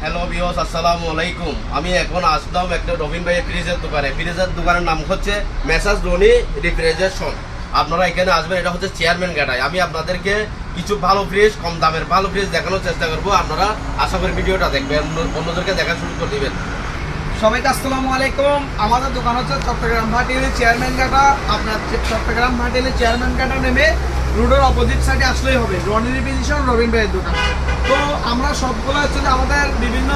Hello viewers, আসসালামু আলাইকুম। আমি এখন আসলাম একটা রবিন ভাইয়ের ফ্রিজের দোকানে। ফ্রিজের দোকানের নাম হচ্ছে মেসাজ রনি রেফ্রিজারেশন। আপনারা এখানে আসবেন, এটা হচ্ছে চেয়ারম্যান গাড়ায়। আমি আপনাদেরকে কিছু ভালো ফ্রিজ, কম দামের ভালো ফ্রিজ দেখানোর চেষ্টা করবো। আপনারা আশা করি ভিডিওটা দেখবেন, অন্যদেরকে দেখা শুরু করে দেবেন। সবাইকে আসসালামু আলাইকুম। আমাদের দোকান হচ্ছে চট্টগ্রাম ভাটিয়ালি চেয়ারম্যান গাটা। আপনার চট্টগ্রাম ভাটিয়ালি চেয়ারম্যান গাটা নেমে রোডের অপোজিট সাইডে আসলেই হবে রনি রেফ্রিজারেশন, রবিন ভাইয়ের দোকান। তো আমরা সবগুলো হচ্ছে যে আমাদের বিভিন্ন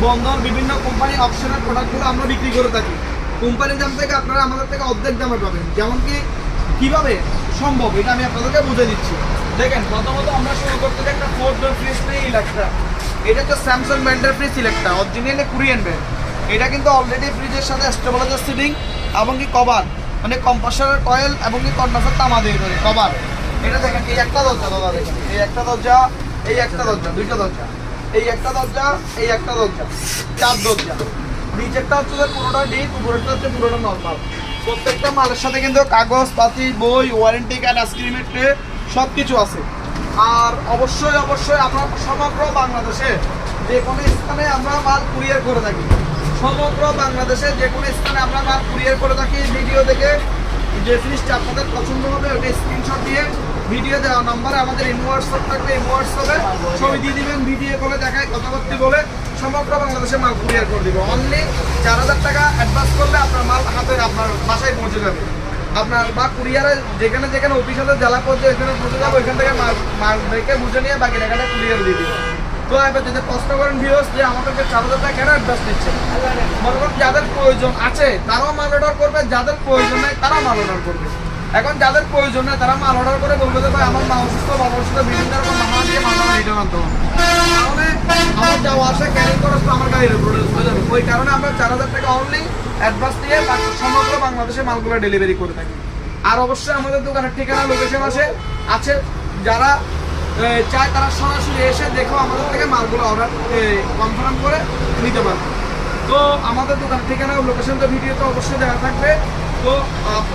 বন্দর, বিভিন্ন কোম্পানি অপশনের প্রোডাক্টগুলো আমরা বিক্রি করে থাকি। কোম্পানির দাম থেকে আপনারা আমাদের থেকে অর্ধেক দামে পাবেন। যেমন কি কীভাবে সম্ভব এটা আমি আপনাদেরকে বুঝে দিচ্ছি। দেখেন, প্রথমত আমরা শুরু করতে একটা 4 ডোর ফ্রিজ নিয়ে ইলেকট্রা। এটা হচ্ছে স্যামসাং ব্র্যান্ডের fridge Electra, originally Korean brand. এটা কিন্তু অলরেডি ফ্রিজের সাথে স্টেবিলাইজার সিটিং এবং কি কভার, মানে কম্প্রেসরের কয়েল এবং কি কন্ডেন্সার তামা দিয়ে তৈরি কভার। এটা দেখেন, এই একটা দরজা দাদা, দেখেন এই একটা দরজা, এই একটা দরজা, দুইটা দরজা, এই একটা দরজা, এই একটা দরজা, 4 দরজা। নিচেরটা হচ্ছে পুরোটা ডিপ, উপরেরটা হচ্ছে পুরোটা নর্মাল। প্রত্যেকটা মালের সাথে কিন্তু কাগজ পাতি, বই, ওয়ারেন্টি কার্ড, আইসক্রিমের ট্রে সব কিছু আছে। আর অবশ্যই অবশ্যই আমরা সমগ্র বাংলাদেশে যে কোনো স্থানে আমরা মাল কুরিয়ার করে থাকি। সমগ্র বাংলাদেশে যে কোনো স্থানে আমরা মাল কুরিয়ার করে থাকি। ভিডিও দেখে যে জিনিসটা আপনাদের পছন্দ হবে ওটা স্ক্রিনশট দিয়ে ভিডিও দেওয়া নম্বরে আমাদের হোয়াটসঅ্যাপ থাকলে হোয়াটসঅ্যাপে ছবি দিয়ে দিবেন, ভিডিও করে দেখায় কথাবার্তা বলে সমগ্র বাংলাদেশে মাল কুরিয়ার করে দিব। অনলি 4000 টাকা অ্যাডভান্স করলে আপনার মাল হাতে আপনার বাসায় পৌঁছে যাবে। আপনার বা কুরিয়ারে যেখানে যেখানে অফিস হাতে জ্বালা করছে ওইখানে পৌঁছে যাবো, ওইখান থেকে মাল দেখে বুঝে নিয়ে বাকি টাকাটা কুরিয়ার দিয়ে দিব। তো এবার যদি প্রশ্ন করেন ভিউয়ার্স যে আমাদেরকে 4000 টাকা কেন অ্যাডভান্স নিচ্ছে, মনে করেন যাদের প্রয়োজন আছে তারাও মাল অর্ডার করবে, যাদের প্রয়োজন নেই তারাও মাল অর্ডার করবে। এখন যাদের প্রয়োজন নেই তারা মাল অর্ডার করে বলবে যে ভাই আমার মা অসুস্থ, বাবা অসুস্থ, বিভিন্ন রকম মামা দিয়ে মামা রিটার্ন আনতে হবে। তাহলে আমার যাওয়া আসা ক্যারি খরচ তো আমার গাড়ির উপরে হয়ে যাবে। ওই কারণে আমরা 4000 টাকা অনলি অ্যাডভান্স দিয়ে সমগ্র বাংলাদেশে মালগুলো ডেলিভারি করে থাকি। আর অবশ্যই আমাদের দোকানের ঠিকানা লোকেশন আছে যারা চায় তারা সরাসরি এসে দেখো আমাদের থেকে মালগুলো অর্ডার কনফার্ম করে নিতে পারবে। তো আমাদের দোকানের ঠিকানা লোকেশন তো ভিডিওতে অবশ্যই দেওয়া থাকবে। তো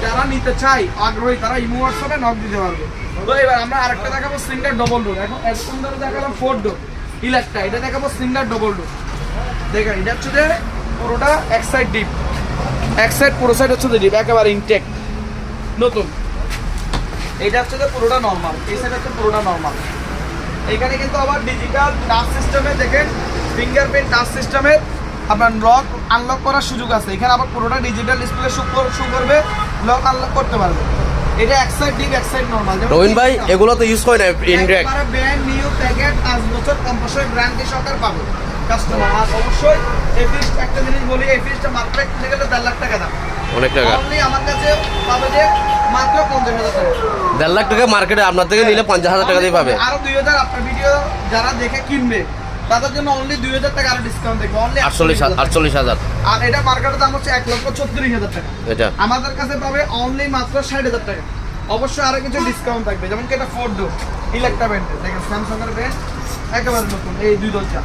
যারা নিতে চাই আগ্রহী তারা ইমো হোয়াটসঅ্যাপে নক দিতে পারবে। তো এবার আমরা আরেকটা দেখাবো সিঙ্গেল ডবল ডোর। এখন এরকম ধরে দেখালাম 4 ডোর ইলেকট্রা, এটা দেখাবো সিঙ্গেল ডবল ডোর। দেখেন এটা হচ্ছে যে পুরোটা এক সাইড ডিপ, এক সাইড পুরো সাইড হচ্ছে ডিপ, একেবারে ইনটেক নতুন। এটা হচ্ছে যে পুরোটা নর্মাল, এই সাইড হচ্ছে পুরোটা নর্মাল। এখানে কিন্তু আবার ডিজিটাল টাচ সিস্টেমে দেখেন ফিঙ্গারপ্রিন্ট টাচ সিস্টেমে আপনার লক আনলক করার সুযোগ আছে। এখানে আবার পুরোটা ডিজিটাল ডিসপ্লে শো করবে, লক আনলক করতে পারবে। এটা এক সাইড ডিপ, এক সাইড নরমাল। রবিন ভাই, এগুলো তো ইউজ হয় না ইনডাইরেক্ট, একবারে ব্র্যান্ড নিউ প্যাকেট 5 বছর কম্প্রেসর গ্যারান্টি সহকারে পাবে কাস্টমার। আর অবশ্যই এই ফ্রিজটা একটা জিনিস বলি, এই ফ্রিজটা মাত্র কিনতে গেলে 1.5 লাখ টাকা দাম, অনেক টাকা। অনলি আমার কাছে পাবে যে মাত্র 50,000 টাকা। 1.5 লাখ টাকা মার্কেটে আপনার থেকে নিলে 50,000 টাকা দিয়ে পাবে। আরো 2000 আপনার ভিডিও যারা দেখে কিনবে তাদের জন্য অনলি 2000 টাকা আরো ডিসকাউন্ট দেখবে, অনলি 48,000। আর এটা মার্কেটের দাম হচ্ছে 1,34,000 টাকা। এটা আমাদের কাছে পাবে অনলি মাত্র 60,000 টাকা। অবশ্যই আরো কিছু ডিসকাউন্ট থাকবে, যেমন কি এটা 4 ডোর ইলেকট্রা ব্র্যান্ড, দেখেন স্যামসাং এর ব্র্যান্ড, একেবারে নতুন। এই 2 দরজা,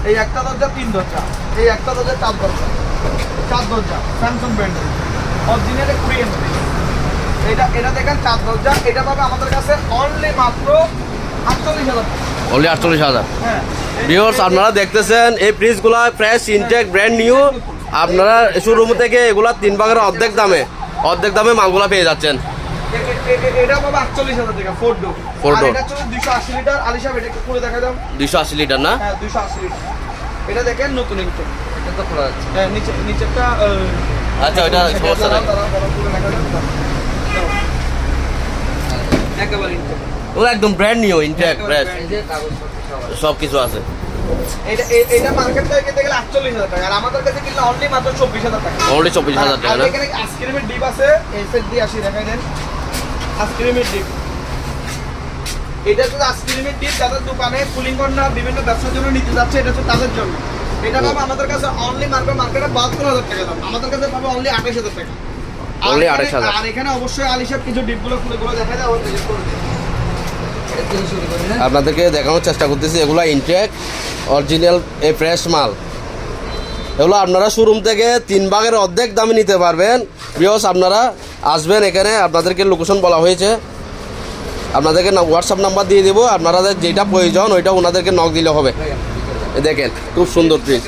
এই একটা দরজা 3 দরজা, এই একটা দরজা 4 দরজা, 4 দরজা স্যামসাং ব্র্যান্ড, অরিজিনালি কোরিয়ান। এটা দেখেন 4 দরজা, এটা পাবে আমাদের কাছে অনলি মাত্র 48,000 টাকা। অনলি 48,000। হ্যাঁ ভিউয়ার্স, আপনারা দেখতেছেন এই ফ্রিজগুলো ফ্রেশ ইনটেক ব্র্যান্ড নিউ। আপনারা শোরুম থেকে এগুলা 3 ভাগের অর্ধেক দামে মালগুলা পেয়ে যাচ্ছেন। এটা পাবে 48,000 টাকা 4 ডোর। 4 ডোর, এটা হচ্ছে 280 লিটার। আলিশা এটা একটু খুলে দেখা দাও। 280 লিটার না? হ্যাঁ 280 লিটার। এটা দেখেন নতুন ইনটেক, এটা তো খোলা যাচ্ছে। হ্যাঁ নিচেরটা আচ্ছা, ওইটা সমস্যা নাই। একেবারে ইনটেক, ও একদম ব্র্যান্ড নিউ ইনটেক ফ্রেশ, সব কিছু আছে। এটা মার্কেট থেকে কিনতে গেলে 48,000 টাকা, আর আমাদের কাছে কিনলে অনলি মাত্র 24,000 টাকা। অনলি 24,000 টাকা না? এখানে আইসক্রিমের ডিপ আছে, এই সেট দিয়ে আসি দেখাই দেন। আইসক্রিমের ডিপ, এটা হচ্ছে আইসক্রিমের ডিপ যাদের দোকানে কুলিং কর্নার বিভিন্ন ব্যবসার জন্য নিতে যাচ্ছে, এটা হচ্ছে তাদের জন্য। এটা পাবে আমাদের কাছে অনলি মার্কেটে 72,000 টাকা দাম, আমাদের কাছে পাবে অনলি 28,000 টাকা। অনলি 28,000। আর এখানে অবশ্যই আলিশার কিছু ডিপগুলো খুলে দেখা যায়, আপনাদেরকে দেখানোর চেষ্টা করতেছি। এগুলো ইনটেক অরিজিনাল এই ফ্রেশ মাল। এগুলো আপনারা শোরুম থেকে 3 ভাগের অর্ধেক দামে নিতে পারবেন। ভিউয়ার্স, আপনারা আসবেন এখানে, আপনাদেরকে লোকেশন বলা হয়েছে, আপনাদেরকে হোয়াটসঅ্যাপ নাম্বার দিয়ে দেবো। আপনারা যেটা প্রয়োজন ওইটা ওনাদেরকে নক দিলে হবে। দেখেন খুব সুন্দর ফ্রিজ,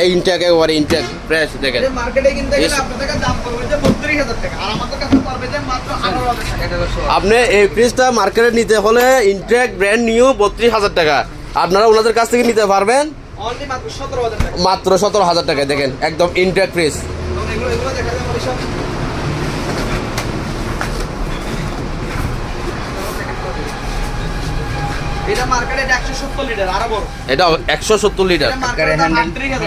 এই ইনটেক একেবারে ইনটেক ফ্রেশ দেখেন। মার্কেটে কিনতে গেলে আপনাদের কাছে দাম পড়বে যে 32,000 টাকা, আর আমাদের কাছে পারবে যে মাত্র 18,000 টাকা। আপনি এই ফ্রিজটা মার্কেটে নিতে হলে ইনটেক ব্র্যান্ড নিউ 32,000 টাকা, আপনারা ওনাদের কাছ থেকে নিতে পারবেন অনলি মাত্র 17,000 টাকা। মাত্র 17,000 টাকায়। দেখেন একদম ইনটেক ফ্রিজ। এগুলো দেখা যায় পরিশোধ। এটা মার্কেটে 170 লিটার আরো বড়। এটা 170 লিটার। এটা মার্কেটে 38,000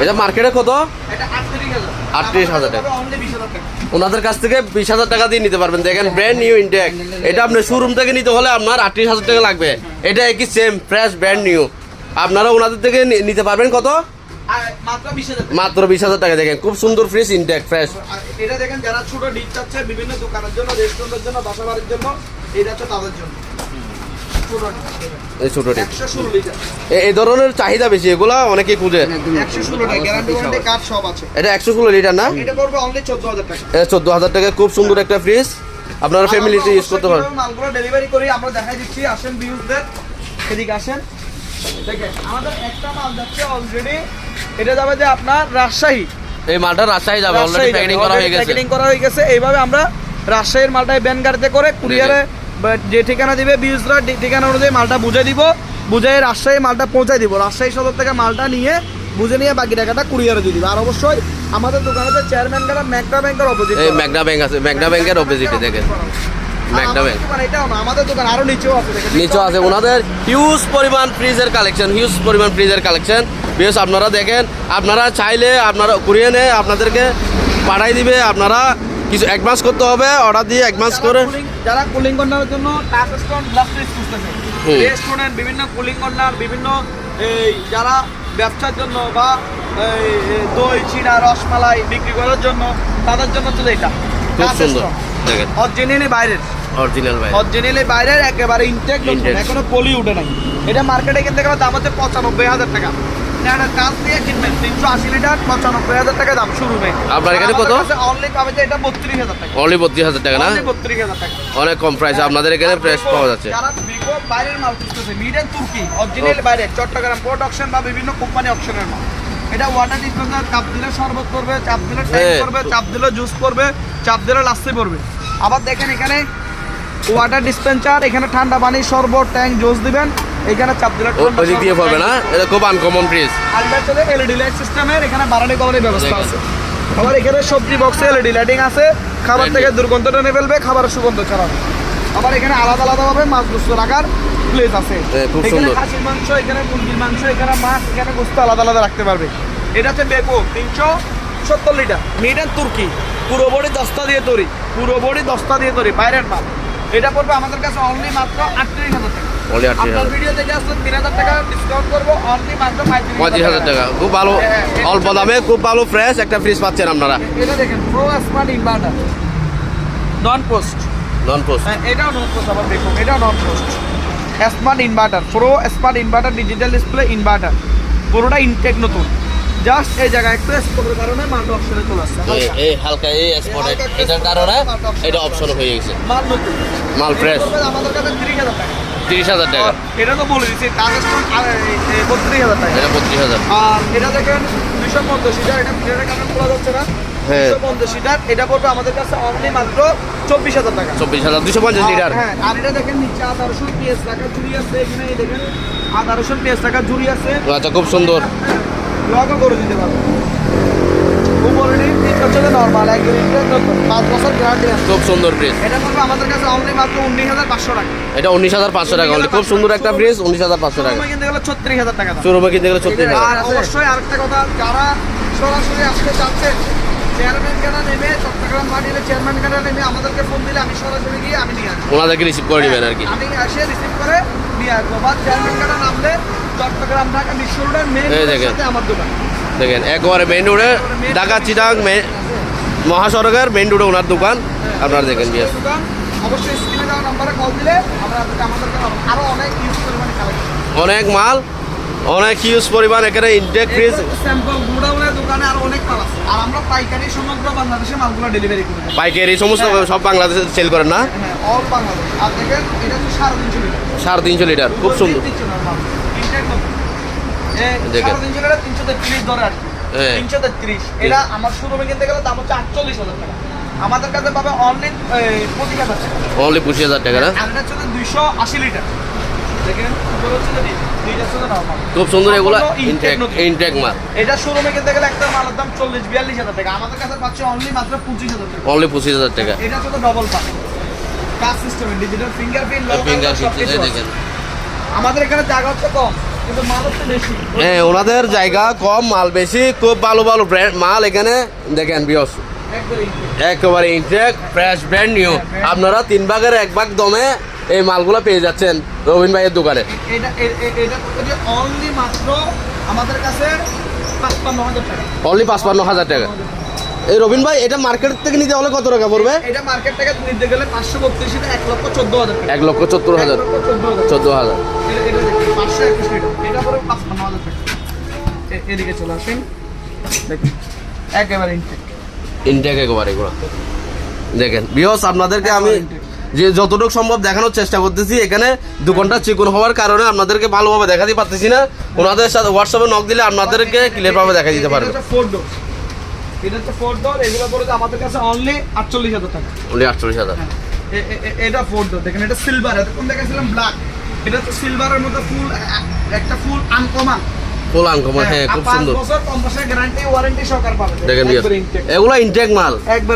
এটা মার্কেটে কত? এটা 38,000 38,000 টাকা। অনলি 20,000 টাকা। ওনাদের কাছ থেকে 20,000 টাকা দিয়ে নিতে পারবেন। দেখেন ব্র্যান্ড নিউ ইনটেক, এটা আপনার শোরুম থেকে নিতে হলে আপনার 38,000 টাকা লাগবে। এটা একই সেম ফ্রেশ ব্র্যান্ড নিউ, আপনারা ওনাদের থেকে নিতে পারবেন কত? আর মাত্র 20,000 টাকা। মাত্র 20,000 টাকা। দেখেন খুব সুন্দর ফ্রিজ ইনটেক ফ্রেশ। আর এটা দেখেন যারা ছোট ডিপ চাচ্ছে বিভিন্ন দোকানের জন্য, রেস্টুরেন্টের জন্য, বাসাবাড়ির জন্য, এটা হচ্ছে তাদের জন্য। ছোট ডিপ এই ছোট টিপ 116 লিটার। এই ধরনের চাহিদা বেশি, এগুলা অনেকেই খুঁজে। 116 টাকা গ্যারান্টি ওয়ারেন্টি কার্ড সব আছে। এটা 116 লিটার না? এটা পড়বে অনলি 14,000 টাকা। এটা 14,000 টাকা। খুব সুন্দর একটা ফ্রিজ, আপনারা ফ্যামিলিতে ইউজ করতে পারেন। আমরা মালগুলো ডেলিভারি করি, আমরা দেখাই দিচ্ছি। আসেন ভিউজদের, এদিকে আসেন। দেখেন আমাদের একটা মাল যাচ্ছে অলরেডি, এটা যাবে যে আপনার রাজশাহী। এই মালটা রাজশাহী যাবে, অলরেডি প্যাকেটিং করা হয়ে গেছে। প্যাকেটিং করা হয়ে গেছে। এইভাবে আমরা রাজশাহীর মালটাই ব্যান গাড়িতে করে কুরিয়ারে যে ঠিকানা দিবে ভিউজরা, ঠিকানা অনুযায়ী মালটা বুঝে দিব, বুঝে রাজশাহী মালটা পৌঁছাই দিব। রাজশাহী সদর থেকে মালটা নিয়ে বুঝে নিয়ে বাকি টাকাটা কুরিয়ারে দিয়ে দিবে। আর অবশ্যই আমাদের দোকানে চেয়ারম্যান গাড়া ম্যাগনা ব্যাংকের অপোজিট। এই ম্যাগনা ব্যাংক আছে, ম্যাগনা ব্যাংকের অপোজিটে দেখেন ম্যাগনা ব্যাংক। এটাও না, আমাদের দোকান আরো নিচেও আছে। দেখেন নিচে আছে ওনাদের হিউজ পরিমাণ ফ্রিজের কালেকশন, হিউজ পরিমাণ ফ্রিজের কালেকশন। বেশ আপনারা দেখেন, আপনারা চাইলে আপনারা কুরিয়ে নিয়ে আপনাদেরকে পাঠাই দিবে। আপনারা কিছু অ্যাডভান্স করতে হবে, অর্ডার দিয়ে অ্যাডভান্স করে। যারা কুলিং কর্নারের জন্য টাচ স্টোন গ্লাস ফ্রিজ খুঁজতেছে, রেস্টুরেন্ট বিভিন্ন কুলিং কর্নার, বিভিন্ন এই যারা ব্যবসার জন্য বা এই দই চিড়া রসমালাই বিক্রি করার জন্য, তাদের জন্য তো এটা খুব সুন্দর দেখেন, অরিজিনালি বাইরের, অরিজিনাল ভাই, অরিজিনালি বাইরের একেবারে ইনটেক, এখনো পলি উঠে নাই। এটা মার্কেটে কিনতে গেলে দাম হচ্ছে 95,000 টাকা। না কাজ দিয়ে কিনবেন 380 লিটার 95,000 টাকা দাম শুরু হয়। আপনার এখানে কত? অনলি পাবে যে এটা 32,000 টাকা। অনলি 32,000 টাকা না? 32,000 টাকা। অনেক কম প্রাইস আপনাদের এখানে ফ্রেশ পাওয়া যাচ্ছে। যারা বিকো বাইরের মাল খুঁজতেছে, মিডেন তুর্কি অরিজিনাল বাইরে, চট্টগ্রাম পোর্ট অকশন বা বিভিন্ন কোম্পানি অকশনের মাল। এটা ওয়াটার ডিসপেন্সার, চাপ দিলে শরবত করবে, চাপ দিলে ট্যাঙ্ক করবে, চাপ দিলে জুস করবে, চাপ দিলে লাস্সি করবে। আবার দেখেন এখানে ওয়াটার ডিসপেন্সার, এখানে ঠান্ডা পানি শরবত ট্যাঙ্ক জুস দিবেন, এখানে চাপ দিলে ওই দিক দিয়ে পড়বে না? এটা খুব আনকমন ফ্রিজ। আর এটা চলে এলইডি লাইট সিস্টেমের, এখানে বারানি কলারের ব্যবস্থা আছে। আবার এখানে সবজি বক্সে এলইডি লাইটিং আছে, খাবার থেকে দুর্গন্ধটা নিয়ে ফেলবে, খাবারের সুগন্ধ ছড়াবে। আবার এখানে আলাদা আলাদা ভাবে মাছ গোস্ত রাখার প্লেস আছে। খুব এখানে সুন্দর। খাসির মাংস, এখানে মুরগির মাংস, এখানে মাছ, এখানে গোস্ত আলাদা আলাদা রাখতে পারবে। এটা হচ্ছে বেকো 370 লিটার মিডেন তুর্কি, পুরো বডি দস্তা দিয়ে তৈরি, পুরো বডি দস্তা দিয়ে তৈরি, বাইরের মাল। এটা পড়বে আমাদের কাছে অনলি মাত্র 38,000 টাকা। অনলি আপনার 38,000। ভিডিও দেখে আসলে 3,000 টাকা ডিসকাউন্ট করবো, অনলি মাত্র 35,000 টাকা। খুব ভালো, অল্প দামে খুব ভালো ফ্রেশ একটা ফ্রিজ পাচ্ছেন আপনারা। এটা দেখেন pro smart inverter, non post. Non post. এটাও নন পোস্ট, আবার দেখুন এটাও non post. Smart inverter, pro smart inverter, digital display inverter, পুরোটা ইনটেক নতুন। জাস্ট এই জায়গায় একটু স্পটের কারণে মালটা অপশনে চলে আসছে। এই হালকা এই স্পটে এটার কারণে এটা অপশন হয়ে গেছে। মাল নতুন, মাল ফ্রেশ। আমাদের কাছে 30,000 টাকা। 30,000 টাকা। এটা তো বলে দিচ্ছি, টাচ স্টোন 32,000 টাকা। এটা 32,000। আর এটা দেখেন 250 সিটার, এটা ফিল্টারের কারণে খোলা যাচ্ছে না। হ্যাঁ। 250 সিটার, এটা পড়বে আমাদের কাছে অনলি মাত্র 24,000 টাকা। 24,000 250 লিটার। হ্যাঁ, আর এটা দেখেন নিচে আদা রসুন পেঁয়াজ রাখার ঝুড়ি আছে, এখানে এই দেখেন আদা রসুন পেঁয়াজ রাখার ঝুড়ি আছে। আচ্ছা, খুব সুন্দর। লগও করে দিতে পারবে। উপরে হচ্ছে নরমাল 1 লিটার নতুন 5 বছর গ্যারান্টি আছে। খুব সুন্দর ফ্রিজ। এটা পড়বে আমাদের কাছে অনলি মাত্র 19,500 টাকা। এটা 19,500 টাকা অনলি। খুব সুন্দর একটা ফ্রিজ, 19,500 টাকা। শোরুমে কিনতে গেলে 36,000 টাকা দাম। শোরুমে কিনতে গেলে 36,000। আর অবশ্যই আরেকটা কথা, যারা সরাসরি আসতে চাচ্ছেন, চেয়ারম্যান কাটা নেমে চট্টগ্রাম মাটিলে চেয়ারম্যান কাটা নেমে আমাদেরকে ফোন দিলে আমি সরাসরি গিয়ে আমি নিয়ে আসবো। ওনাদেরকে রিসিভ করে নেবেন আর কি। আমি এসে রিসিভ করে নিয়ে আসবো। বা চেয়ারম্যান কাটা নামলে চট্টগ্রাম ঢাকা বিশ্ব রোডের মেইন সাথে আমার দোকান। দেখেন একবারে মেইন রোডে, ঢাকা চিটাং মহাসড়কের মেইন রোডে ওনার দোকান। আপনারা দেখেন বিয়াস। দোকান অবশ্যই স্ক্রিনে দেওয়া নাম্বারে কল দিলে আমরা আমাদেরকে আরো অনেক ইউজ পরিমাণে কালেকশন, অনেক মাল, অনেক হিউজ পরিমাণ এখানে ইনটেক ফ্রিজ। স্যাম্পল গুডাউনের দোকানে আরো অনেক মাল আছে। আর আমরা পাইকারি সমগ্র বাংলাদেশে মালগুলো ডেলিভারি করে দিই। পাইকারি সমস্ত সব বাংলাদেশে সেল করেন না? হ্যাঁ, অল বাংলাদেশ। আর দেখেন এটা হচ্ছে 350 লিটার। 350 লিটার। খুব সুন্দর। ইনটেক দেখেন 350 টাকা 333 ধরে আর কি। হ্যাঁ। 333 এটা আমার শোরুমে কিনতে গেলে দাম হচ্ছে 48,000 টাকা। আমাদের কাছে পাবে অনলি 25,000 টাকা। অনলি 25,000 টাকা না? আর এটা হচ্ছে 280 লিটার। দেখেন উপরে হচ্ছে যে দুইটা হচ্ছে নরমাল। খুব সুন্দর এগুলা সম্পূর্ণ ইনটেক মাল। এটা শোরুমে কিনতে গেলে একটা মালের দাম 40-42,000 টাকা। আমাদের কাছে পাচ্ছে অনলি মাত্র 25,000 টাকা। অনলি 25,000 টাকা। এটা হচ্ছে double pass touch system, digital fingerprint, দেখেন। আমাদের এখানে জায়গা হচ্ছে কম কিন্তু মাল হচ্ছে বেশি। হ্যাঁ, ওনাদের জায়গা কম, মাল বেশি, খুব ভালো ভালো ব্র্যান্ড মাল এখানে দেখেন বিয়স, একেবারে ইনটেক ফ্রেশ ব্র্যান্ড নিউ। আপনারা 3 ভাগের 1 ভাগ দমে এই মালগুলো পেয়ে যাচ্ছেন রবিন ভাইয়ের দোকানে। এটা যে অনলি মাত্র আমাদের কাছে 55,000 টাকা। অনলি 55,000 টাকা। এই রবিন ভাই এটা মার্কেট থেকে নিতে হলে কত টাকা পড়বে? এটা মার্কেট থেকে নিতে গেলে 532 এটা 1,14,000 টাকা। 1,14,000 14,000। এটা দেখুন 521 লিটার, এটা পড়ে 55,000 টাকা। এদিকে চলে আসেন, দেখুন একেবারে ইনটেক একেবারে এগুলো দেখেন বিয়স। আপনাদেরকে আমি যে যতটুকু সম্ভব দেখানোর চেষ্টা করতেছি, এখানে দোকানটা চিকন হওয়ার কারণে আপনাদেরকে ভালোভাবে দেখাতে পারতেছি না। ওনাদের সাথে হোয়াটসঅ্যাপে নক দিলে আপনাদেরকে ক্লিয়ারভাবে দেখা দিতে পারবে। এটা হচ্ছে 4 ডোর, এটা হচ্ছে 4 ডোর। এগুলো পড়ে আমাদের কাছে অনলি 48,000 টাকা। অনলি 48,000। এটা 4 ডোর, দেখেন এটা সিলভার, এতক্ষণ দেখাছিলাম ব্ল্যাক, এটা হচ্ছে সিলভারের মধ্যে ফুল একটা ফুল আনকমন, ফুল আনকমন। হ্যাঁ, খুব সুন্দর। 5 বছর 50 গ্যারান্টি ওয়ারেন্টি সহকারে পাবেন। দেখেন বিয়স, এগুলো ইনটেক মাল,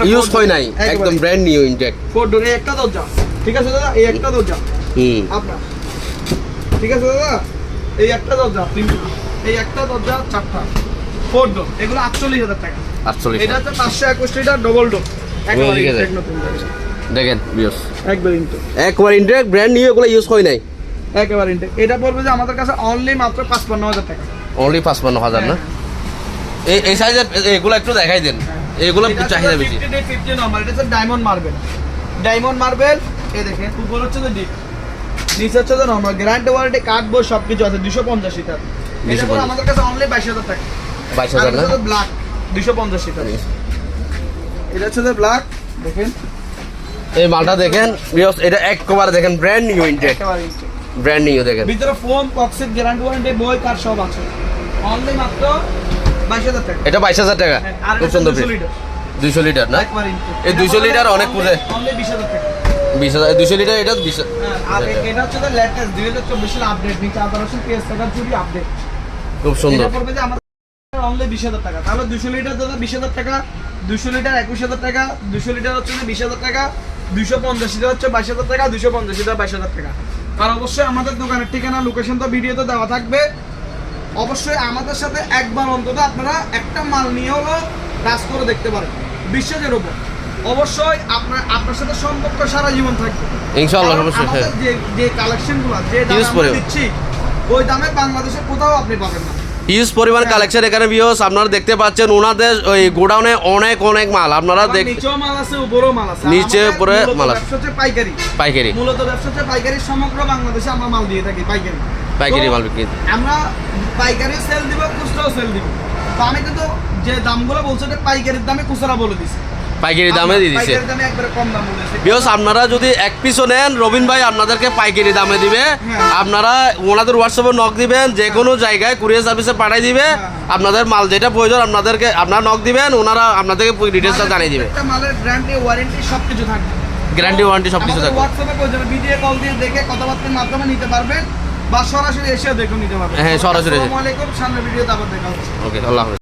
ইউজ হয় নাই, একদম ব্র্যান্ড নিউ ইনটেক। 4 ডোর, এই একটা দরজা, ঠিক আছে দাদা, এই একটা দরজা আপনার, ঠিক আছে দাদা, এই একটা দরজা, এই একটা দরজা, 4টা 4 ডোর, এগুলো 48,000 টাকা। 48। এটা হচ্ছে 521 লিটার ডবল ডোর, একেবারে ইনটেক নতুন দেখেন বিয়স, একবার ইনটেক, একবার ইনটেক ব্র্যান্ড নিউ, এগুলো ইউজ হয় নাই, একেবারে ইনটেক। এটা পড়বে যে আমাদের কাছে অনলি মাত্র 55,000 টাকা। অনলি 55,000 না? এই সাইজের এগুলো একটু দেখাই দেন, এগুলো চাহিদা বেশি। 50 নম্বর, এটা হচ্ছে ডায়মন্ড মার্বেল, ডায়মন্ড মার্বেল। এই দেখেন উপর হচ্ছে যে ডিপ, নিচে হচ্ছে যে normal, guarantee warranty card board সবকিছু আছে। 250 লিটার, এটা পড়ে আমাদের কাছে অনলি 22,000 টাকা। 22,000 না? ব্ল্যাক 250 লিটার, এটা হচ্ছে যে ব্ল্যাক। দেখেন এই মালটা দেখেন বিয়স, এটা একবার দেখেন ব্র্যান্ড নিউ ইনটেক, একেবারে ইনটেক, ব্র্যান্ড নিউ দেখেন। ভিতরে ফোন বক্সের গ্যারান্টি ওয়ারেন্টি বই কার্ড সব আছে, অনলি মাত্র 22,000 টাকা। এটা 22,000 টাকা। আর খুব সুন্দর 200 লিটার না? একবার ইনটেক। এই 200 লিটার অনেক পুজে, অনলি 20,000 টাকা। 20,000 200 লিটার এটা 20। আর এটা হচ্ছে যে লেটেস্ট 2024 এর আপডেট, নিচে আদারসন PS টাকা চুরি আপডেট। খুব সুন্দর। এটা পড়বে যে আমাদের অনলি 20,000 টাকা। তাহলে 200 লিটার দাদা 20,000 টাকা, 200 লিটার 21,000 টাকা, 200 লিটার হচ্ছে যে 20,000 টাকা, 250 লিটার হচ্ছে 22,000 টাকা, 250 লিটার 22,000 টাকা। আর অবশ্যই আমাদের দোকানের ঠিকানা লোকেশন তো ভিডিওতে দেওয়া থাকবে। অবশ্যই আমাদের সাথে একবার অন্তত আপনারা একটা মাল নিয়ে হলো কাজ করে দেখতে পারেন বিশ্বাসের উপর। অবশ্যই আপনার সাথে সম্পর্ক সারা জীবন থাকবে ইনশাআল্লাহ। অবশ্যই আমাদের যে কালেকশনগুলো যে দামে আমরা দিচ্ছি ওই দামে বাংলাদেশে কোথাও আপনি পাবেন না। হিউজ পরিমাণ কালেকশন এখানে ভিউয়ার্স আপনারা দেখতে পাচ্ছেন। ওনাদের ওই গোডাউনে অনেক মাল আপনারা নিচেও মাল আছে, উপরেও মাল আছে, নিচে উপরে মাল আছে। ব্যবসা হচ্ছে পাইকারি, পাইকারি মূলত ব্যবসা হচ্ছে পাইকারি। সমগ্র বাংলাদেশে আমরা মাল দিয়ে থাকি পাইকারি, পাইকারি মাল বিক্রি। আমরা পাইকারি সেল দিব, খুচরাও সেল দিব। তো আমি কিন্তু যে দামগুলো বলছি এটা পাইকারির দামে খুচরা বলে দিছি, পাইকারি দামে দিয়ে দিচ্ছে। পাইকারি দামে একবারে কম দাম বলেছি। ভিউয়ার্স আপনারা যদি এক পিসও নেন রবিন ভাই আপনাদেরকে পাইকারি দামে দিবে। আপনারা ওনাদের হোয়াটসঅ্যাপে নক দিবেন, যে কোনো জায়গায় কুরিয়ার সার্ভিসে পাঠিয়ে দিবে। আপনাদের মাল যেটা প্রয়োজন আপনারা নক দিবেন, ওনারা আপনাদেরকে ডিটেইলসটা জানিয়ে দিবে। একটা মালের গ্যারান্টি ওয়ারেন্টি সবকিছু থাকবে, গ্যারান্টি ওয়ারেন্টি সবকিছু থাকবে। হোয়াটসঅ্যাপে প্রয়োজন ভিডিও কল দিয়ে দেখে কথাবার্তার মাধ্যমে নিতে পারবেন বা সরাসরি এসেও দেখে নিতে পারবেন। হ্যাঁ, সরাসরি। আসসালামু আলাইকুম, সামনে ভিডিওতে আবার দেখা হচ্ছে। ওকে, আল্লাহ হাফেজ।